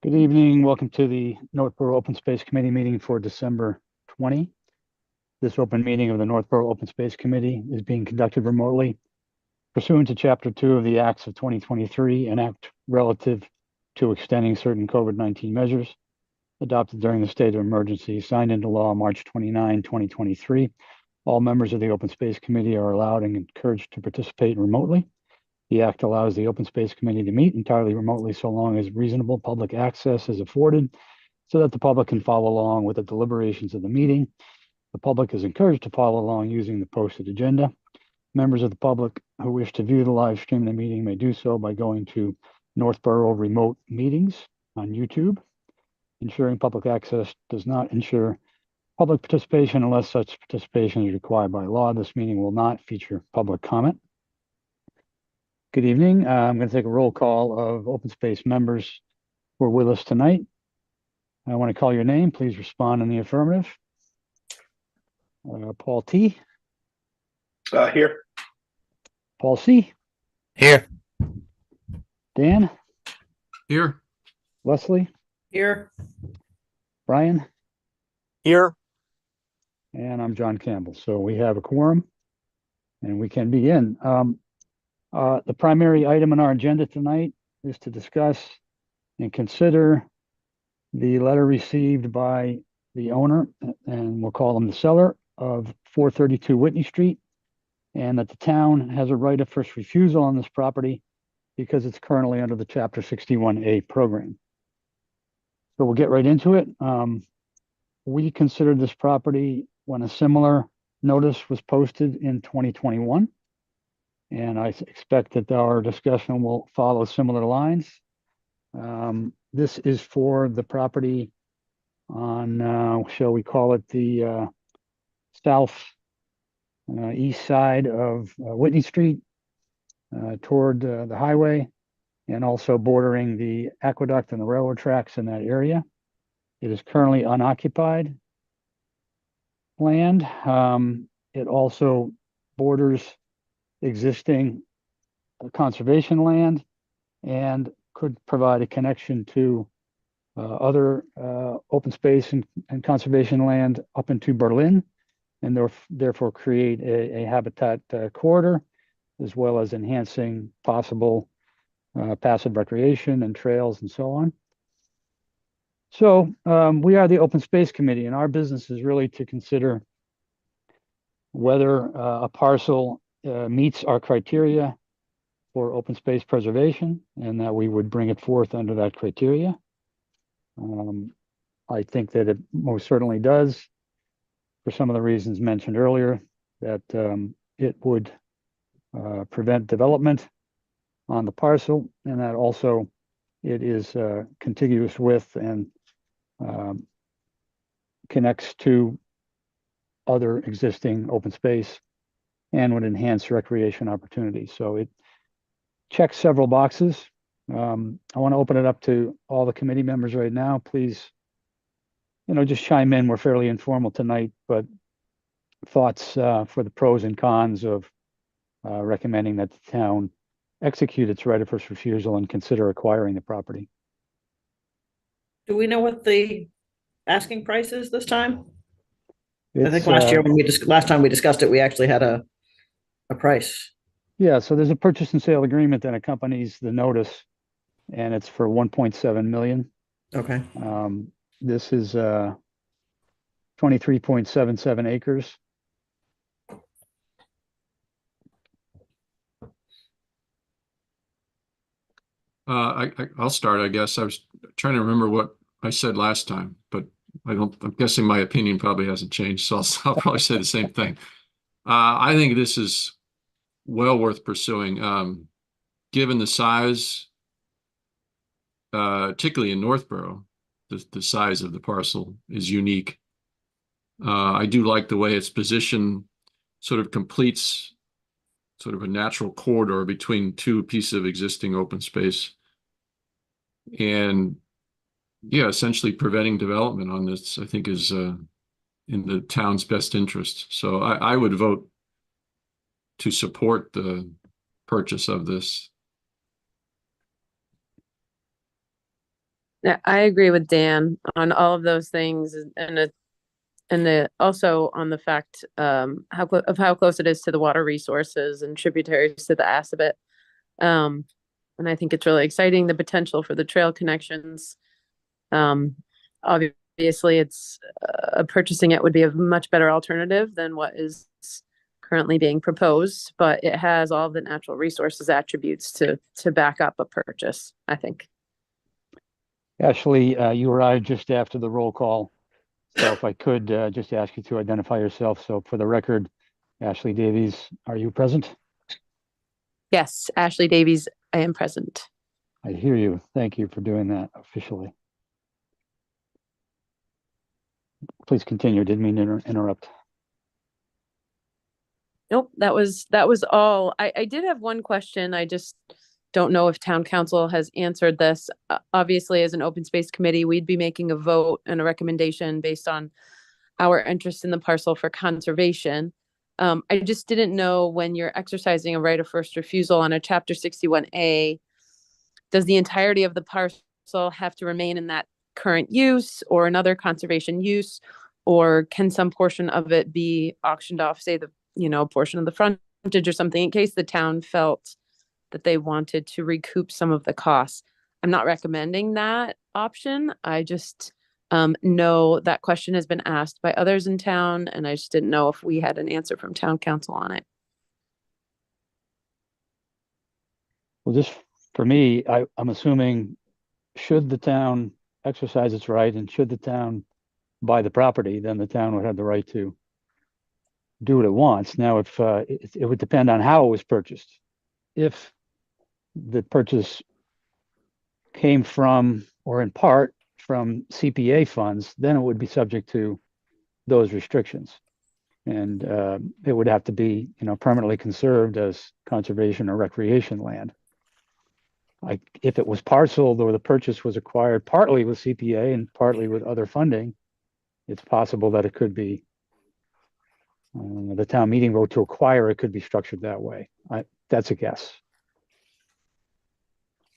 Good evening. Welcome to the Northborough Open Space Committee meeting for December 20. This open meeting of the Northborough Open Space Committee is being conducted remotely pursuant to Chapter 2 of the Acts of 2023, an act relative to extending certain COVID-19 measures adopted during the state of emergency, signed into law March 29, 2023. All members of the Open Space Committee are allowed and encouraged to participate remotely. The act allows the Open Space Committee to meet entirely remotely so long as reasonable public access is afforded so that the public can follow along with the deliberations of the meeting. The public is encouraged to follow along using the posted agenda. Members of the public who wish to view the live stream of the meeting may do so by going to Northborough Remote Meetings on YouTube. Ensuring public access does not ensure public participation unless such participation is required by law. This meeting will not feature public comment. Good evening. I'm going to take a roll call of open space members who are with us tonight. I want to call your name. Please respond in the affirmative. Paul T. Here. Paul C. Here. Dan. Here. Leslie. Here. Brian. Here. And I'm John Campbell. So we have a quorum and we can begin. The primary item on our agenda tonight is to discuss and consider the letter received by the owner, and we'll call him the seller, of 432 Whitney Street, and that the town has a right of first refusal on this property because it's currently under the Chapter 61A program. So we'll get right into it. We considered this property when a similar notice was posted in 2021. And I expect that our discussion will follow similar lines. This is for the property on, shall we call it, the south east side of Whitney Street toward the highway, and also bordering the aqueduct and the railroad tracks in that area. It is currently unoccupied land. It also borders existing conservation land and could provide a connection to other open space and conservation land up into Berlin, and therefore create a habitat corridor, as well as enhancing possible passive recreation and trails and so on. So we are the Open Space Committee, and our business is really to consider whether a parcel meets our criteria for open space preservation, and that we would bring it forth under that criteria. I think that it most certainly does, for some of the reasons mentioned earlier, that it would prevent development on the parcel, and that also it is contiguous with and connects to other existing open space and would enhance recreation opportunities. So it checks several boxes. I want to open it up to all the committee members right now. Please, just chime in. We're fairly informal tonight, but thoughts for the pros and cons of recommending that the town execute its right of first refusal and consider acquiring the property. Do we know what the asking price is this time? I think It's, last time we discussed it, we actually had a price. yeah, so there's a purchase and sale agreement that accompanies the notice, and it's for 1.7 million. Okay. This is 23.77 acres. I'll start, I guess. I was trying to remember what I said last time, but I'm guessing my opinion probably hasn't changed, so I'll probably say the same thing. I think this is well worth pursuing, given the size, particularly in Northborough, the size of the parcel is unique. I do like the way it's positioned, sort of completes sort of a natural corridor between two pieces of existing open space. And yeah, essentially preventing development on this, I think, is in the town's best interest. So I would vote to support the purchase of this. Yeah, I agree with Dan on all of those things and also on the fact how close it is to the water resources and tributaries to the Assabet. And I think it's really exciting, the potential for the trail connections. Obviously it's purchasing it would be a much better alternative than what is currently being proposed, but it has all the natural resources attributes to back up a purchase, I think. Ashley, you arrived just after the roll call. So if I could just ask you to identify yourself. So for the record, Ashley Davies, are you present? Yes, Ashley Davies, I am present. I hear you. Thank you for doing that officially. Please continue. Didn't mean to interrupt. Nope, that was all. I did have one question. I just don't know if town council has answered this. Obviously, as an open space committee, we'd be making a vote and a recommendation based on our interest in the parcel for conservation. I just didn't know, when you're exercising a right of first refusal on a chapter 61A, does the entirety of the parcel have to remain in that current use or another conservation use? Or can some portion of it be auctioned off, say the, portion of the frontage or something, in case the town felt that they wanted to recoup some of the costs? I'm not recommending that option. I just know that question has been asked by others in town, and I just didn't know if we had an answer from town council on it. Well, just for me, I'm assuming, should the town exercise its right and should the town buy the property, then the town would have the right to do what it wants. Now, if it would depend on how it was purchased. If the purchase came from, or in part from, CPA funds, then it would be subject to those restrictions. And it would have to be, permanently conserved as conservation or recreation land. If it was parceled or the purchase was acquired partly with CPA and partly with other funding, it's possible that it could be, the town meeting vote to acquire it could be structured that way. That's a guess.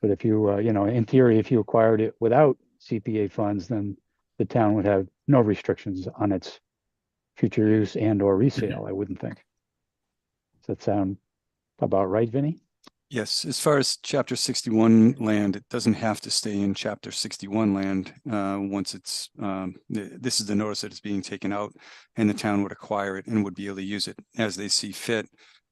But if you, in theory, if you acquired it without CPA funds, then the town would have no restrictions on its future use and or resale, I wouldn't think. Does that sound about right, Vinny? Yes, as far as chapter 61 land, it doesn't have to stay in chapter 61 land once it's, this is the notice that it's being taken out, and the town would acquire it and would be able to use it as they see fit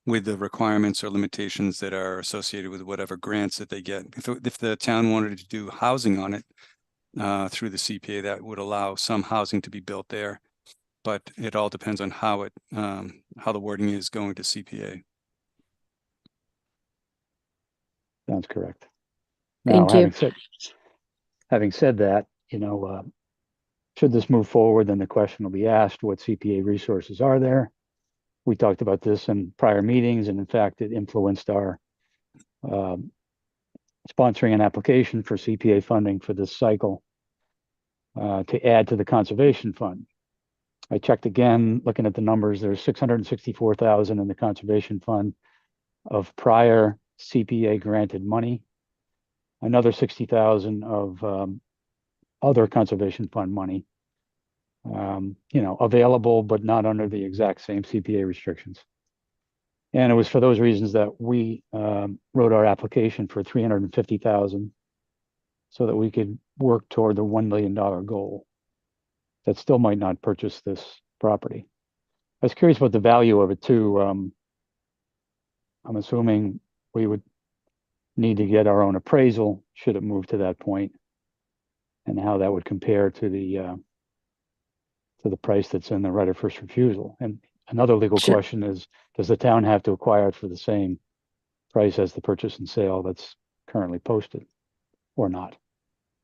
with the requirements or limitations that are associated with whatever grants that they get. If the town wanted to do housing on it through the CPA, that would allow some housing to be built there, but it all depends on how the wording is going to CPA. Sounds correct. Now, Thank you. having said that, should this move forward, then the question will be asked, what CPA resources are there? We talked about this in prior meetings, and in fact, it influenced our sponsoring an application for CPA funding for this cycle to add to the conservation fund. I checked again, looking at the numbers, there's 664,000 in the conservation fund of prior CPA granted money, another 60,000 of other conservation fund money, available, but not under the exact same CPA restrictions. And it was for those reasons that we wrote our application for 350,000 so that we could work toward the $1 million goal. That still might not purchase this property. I was curious about the value of it too. I'm assuming we would need to get our own appraisal should it move to that point, and how that would compare to the price that's in the right of first refusal. And another legal question is, does the town have to acquire it for the same price as the purchase and sale that's currently posted, or not?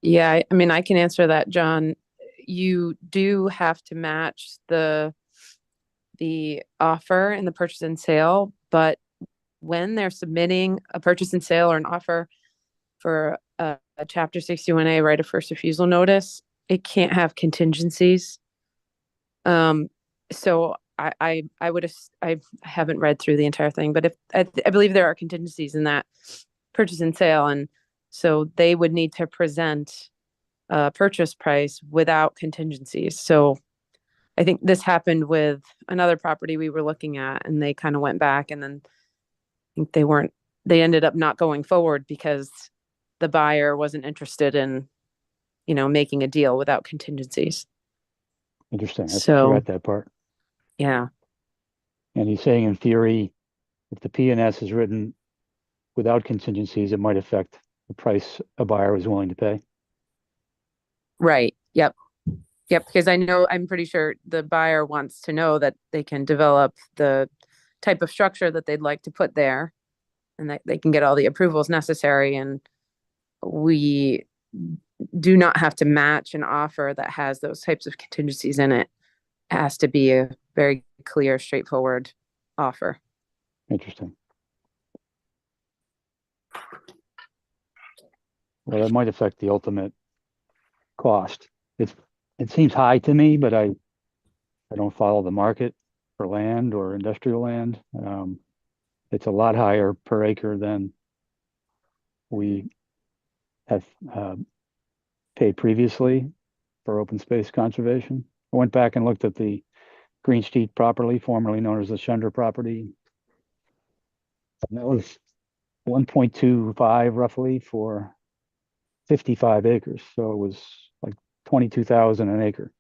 Yeah, I mean, I can answer that, John. You do have to match the offer in the purchase and sale, but when they're submitting a purchase and sale or an offer for a chapter 61A right of first refusal notice, it can't have contingencies. So I haven't read through the entire thing, but if I believe there are contingencies in that purchase and sale, and so they would need to present purchase price without contingencies. So I think this happened with another property we were looking at, and they kind of went back, and then I think they ended up not going forward because the buyer wasn't interested in, making a deal without contingencies. Interesting. I So- forgot that part. Yeah. And he's saying in theory, if the PNS is written without contingencies, it might affect the price a buyer is willing to pay. Right. Yep. Because I'm pretty sure the buyer wants to know that they can develop the type of structure that they'd like to put there, and that they can get all the approvals necessary. And we do not have to match an offer that has those types of contingencies in it. It has to be a very clear, straightforward offer. Interesting. Well, that might affect the ultimate cost. It seems high to me, but I don't follow the market for land or industrial land. It's a lot higher per acre than we have paid previously for open space conservation. I went back and looked at the Green Street property, formerly known as the Shunder property. And that was 1.25 roughly for 55 acres. So it was like 22,000 an acre.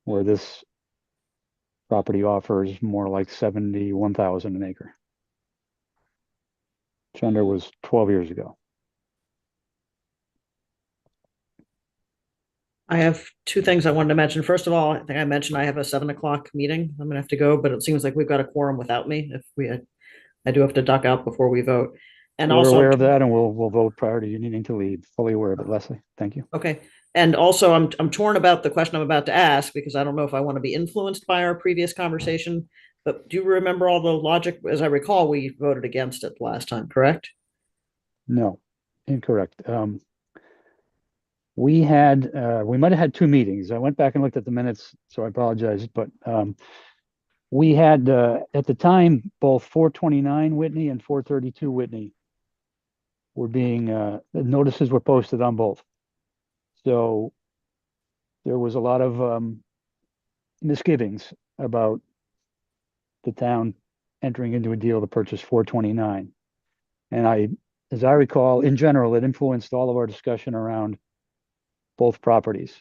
Where this property offers more like 71,000 an acre. Chunder was 12 years ago. I have two things I wanted to mention. First of all, I think I mentioned I have a 7 o'clock meeting. I'm gonna have to go, but it seems like we've got a quorum without me. I do have to duck out before we vote. And We're also, aware of that, and we'll vote prior to you needing to leave. Fully aware of it, Leslie. Thank you. okay. And also, I'm torn about the question I'm about to ask because I don't know if I want to be influenced by our previous conversation. But do you remember all the logic? As I recall, we voted against it last time, correct? No, incorrect. We might have had two meetings. I went back and looked at the minutes, so I apologize, but we had at the time both 429 Whitney and 432 Whitney were being the notices were posted on both. So there was a lot of misgivings about the town entering into a deal to purchase 429. And as I recall, in general, it influenced all of our discussion around both properties,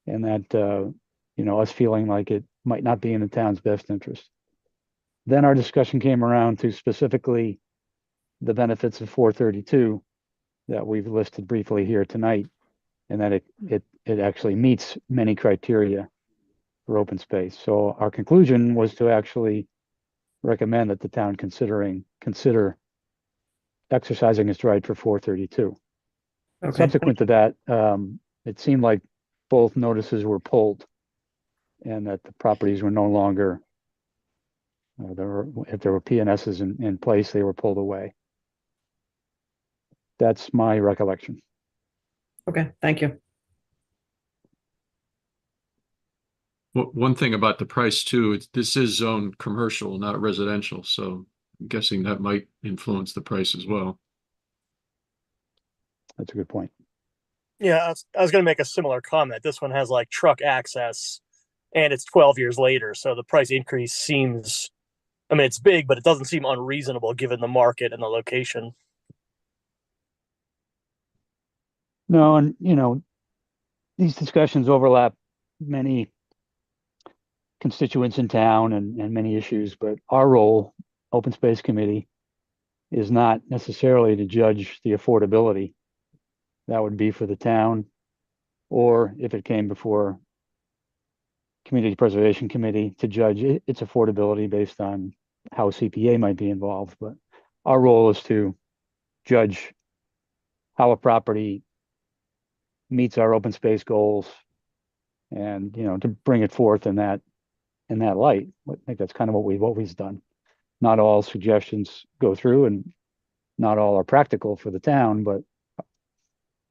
and that us feeling like it might not be in the town's best interest. Then our discussion came around to specifically the benefits of 432 that we've listed briefly here tonight, and that it actually meets many criteria for open space. So our conclusion was to actually recommend that the town consider exercising its right for 432. Okay. Subsequent to that, it seemed like both notices were pulled, and that the properties were no longer, if there were PNSs in place, they were pulled away. That's my recollection. Okay, thank you. One thing about the price too, this is zoned commercial, not residential, so I'm guessing that might influence the price as well. That's a good point. Yeah, I was going to make a similar comment. This one has like truck access and it's 12 years later. So the price increase seems, I mean, it's big, but it doesn't seem unreasonable given the market and the location. No, and these discussions overlap many constituents in town and many issues, but our role, Open Space Committee, is not necessarily to judge the affordability. That would be for the town, or if it came before Community Preservation Committee, to judge its affordability based on how CPA might be involved. But our role is to judge how a property meets our open space goals, and to bring it forth in that light. I think that's kind of what we've always done. Not all suggestions go through, and not all are practical for the town, but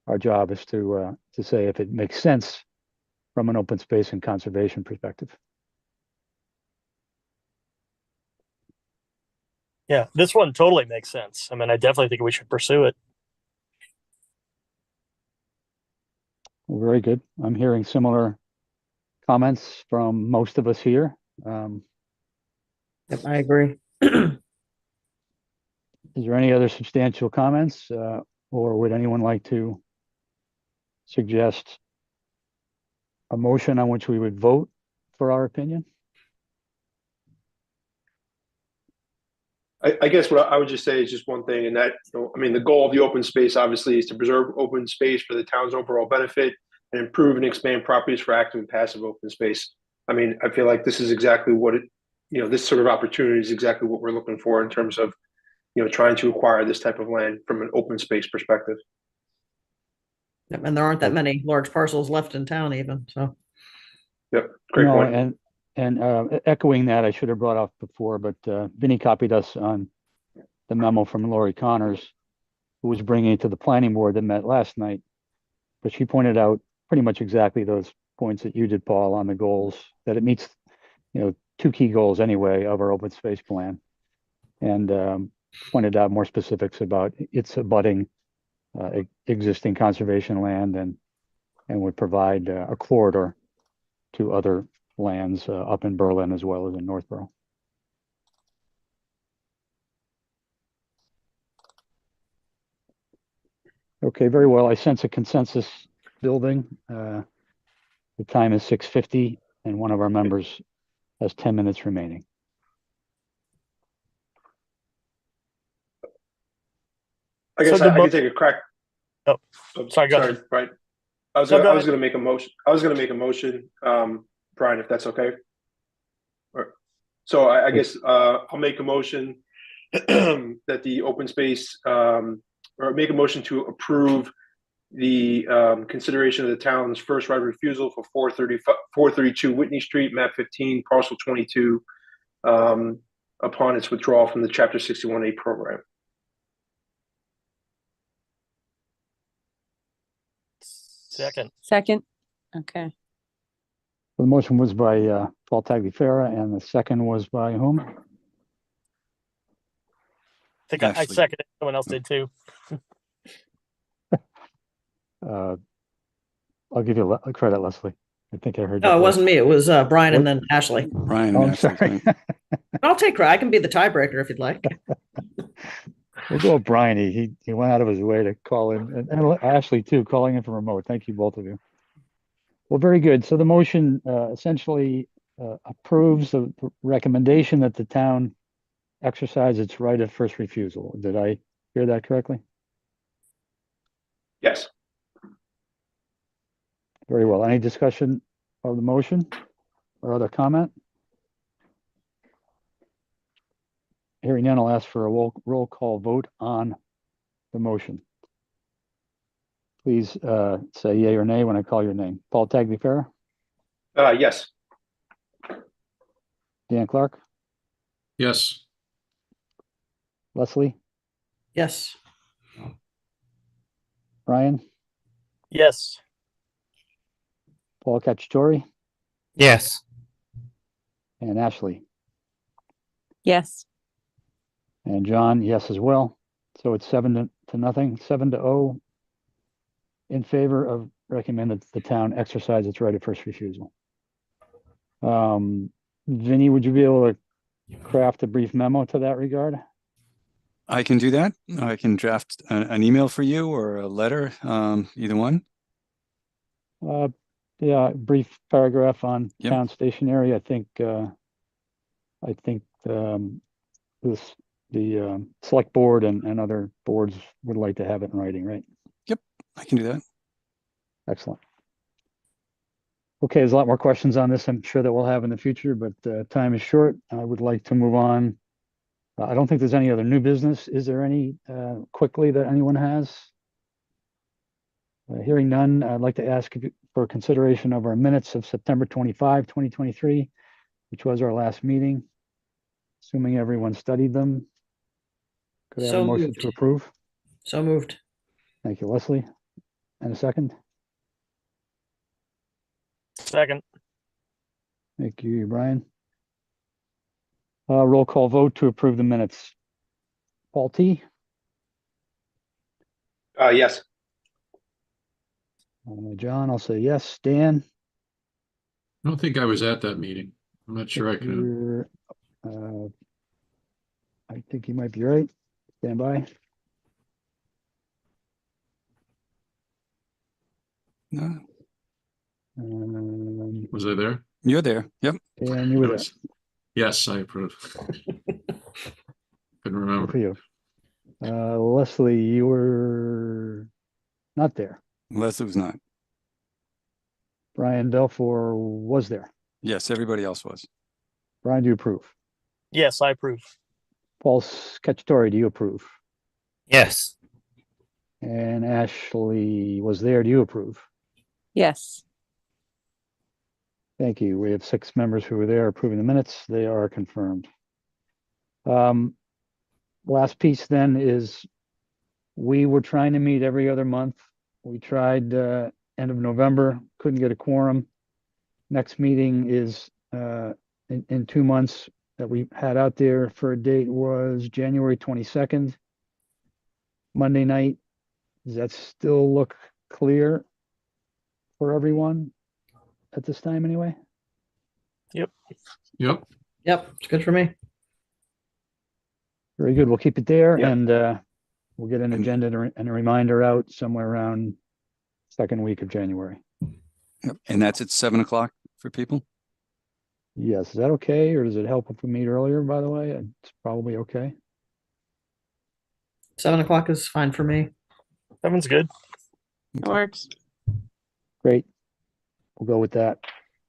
our job is to say if it makes sense from an open space and conservation perspective. Yeah, this one totally makes sense. I mean, I definitely think we should pursue it. Well, very good. I'm hearing similar comments from most of us here. Yep, I agree. Is there any other substantial comments, or would anyone like to suggest a motion on which we would vote for our opinion? I guess what I would just say is just one thing, and that, I mean, the goal of the open space obviously is to preserve open space for the town's overall benefit and improve and expand properties for active and passive open space. I mean, I feel like this is exactly what this sort of opportunity is exactly what we're looking for in terms of, trying to acquire this type of land from an open space perspective. Yep, and there aren't that many large parcels left in town even, so. Yep, great No, point. and echoing that, I should have brought up before, but Vinny copied us on the memo from Lori Connors, who was bringing it to the planning board that met last night. But she pointed out pretty much exactly those points that you did, Paul, on the goals, that it meets, two key goals anyway of our open space plan. And pointed out more specifics about its abutting existing conservation land and would provide a corridor to other lands up in Berlin as well as in Northborough. Okay, very well. I sense a consensus building. The time is 6:50 and one of our members has 10 minutes remaining. I guess So I can take a crack. Oh, sorry, go ahead. Brian. I was No, go going ahead. to make a motion. Brian, if that's okay. So I guess I'll make a motion that the open space, or make a motion to approve the consideration of the town's first right of refusal for 432 Whitney Street, map 15, parcel 22, upon its withdrawal from the Chapter 61A program. Second. Second. Okay. The motion was by Paul Tagliaferra and the second was by whom? I think I Ashley. seconded. Someone else did too. I'll give you credit, Leslie. I think I heard. No, you it voice. wasn't me. It was Brian and then Ashley. Brian, Oh, I'm Ashley, sorry. right. I'll take credit. I can be the tiebreaker if you'd like. We'll go with Brian. He went out of his way to call in, and Ashley too, calling in from remote. Thank you, both of you. Well, very good. So the motion essentially approves the recommendation that the town exercise its right of first refusal. Did I hear that correctly? Yes. Very well. Any discussion of the motion or other comment? Hearing none, I'll ask for a roll call vote on the motion. Please say yay or nay when I call your name. Paul Tagliaferra, Yes. Dan Clark, Yes. Leslie, Yes. Brian, Yes. Paul Cacciatore, Yes. and Ashley. Yes. And John, yes as well. So it's 7-0 in favor of recommending that the town exercise its right of first refusal. Vinny, would you be able to craft a brief memo to that regard? I can do that. I can draft an email for you or a letter, either one. Yeah, brief paragraph on Yep. town stationery. I think the select board and other boards would like to have it in writing, right? I can do that. Excellent. Okay, there's a lot more questions on this, I'm sure that we'll have in the future, but time is short. I would like to move on. I don't think there's any other new business. Is there any quickly that anyone has? Hearing none, I'd like to ask for consideration of our minutes of September 25, 2023, which was our last meeting. Assuming everyone studied them. Could I have a So motion moved. to approve? So moved. Thank you, Leslie. And a second? Second. Thank you, Brian. Roll call vote to approve the minutes. Paul T, Yes. John, I'll say yes. Dan? I don't think I was at that meeting. I'm not sure I can. I think you might be right. Stand by. No, Was I there? you're there. Yep. Dan, you were there. Yes, I approve. Couldn't Good remember. for you. Leslie, you were not there. Leslie was not. Brian Belfour was there. Yes, everybody else was. Brian, do you approve? Yes, I approve. Paul Scacciatore, do you approve? Yes. And Ashley was there. Do you approve? Yes. Thank you. We have 6 members who were there approving the minutes. They are confirmed. Last piece then is we were trying to meet every other month. We tried end of November, couldn't get a quorum. Next meeting is in 2 months that we had out there for a date was January 22nd, Monday night. Does that still look clear for everyone at this time anyway? Yep. Yep, it's good for me. Very good. We'll keep it there Yep. and we'll get an agenda and a reminder out somewhere around second week of January. Yep. And that's at 7 o'clock for people? Yes, is that okay? Or does it help if we meet earlier, by the way? It's probably okay. 7 o'clock is fine for me. That one's good. It works. Great. We'll go with that.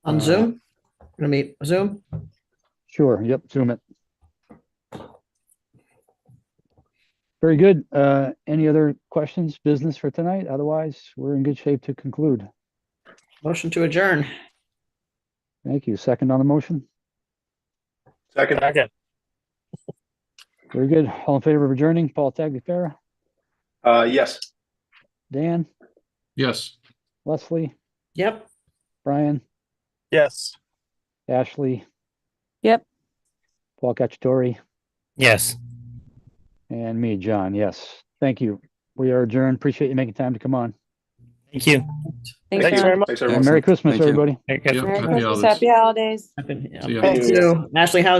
On Zoom? Gonna meet Zoom? Sure. Yep. Zoom it. Very good. Any other questions, business for tonight? Otherwise, we're in good shape to conclude. Motion to adjourn. Thank you. Second on the motion. Second. Second. Very good. All in favor of adjourning? Paul Tagliaferra, Yes. Dan, Yes. Leslie, Yep. Brian, Yes. Ashley. Yep. Paul Cacciatore, Yes. and me, John. Yes. Thank you. We are adjourned. Appreciate you making time to come on. Thank you. Thanks, Thanks John. very much. Thanks, And everyone. Merry Christmas, Thank you. everybody. Very good. Yep. Merry Happy Christmas, holidays. happy holidays. Yeah, See ya. thank you. Ashley, how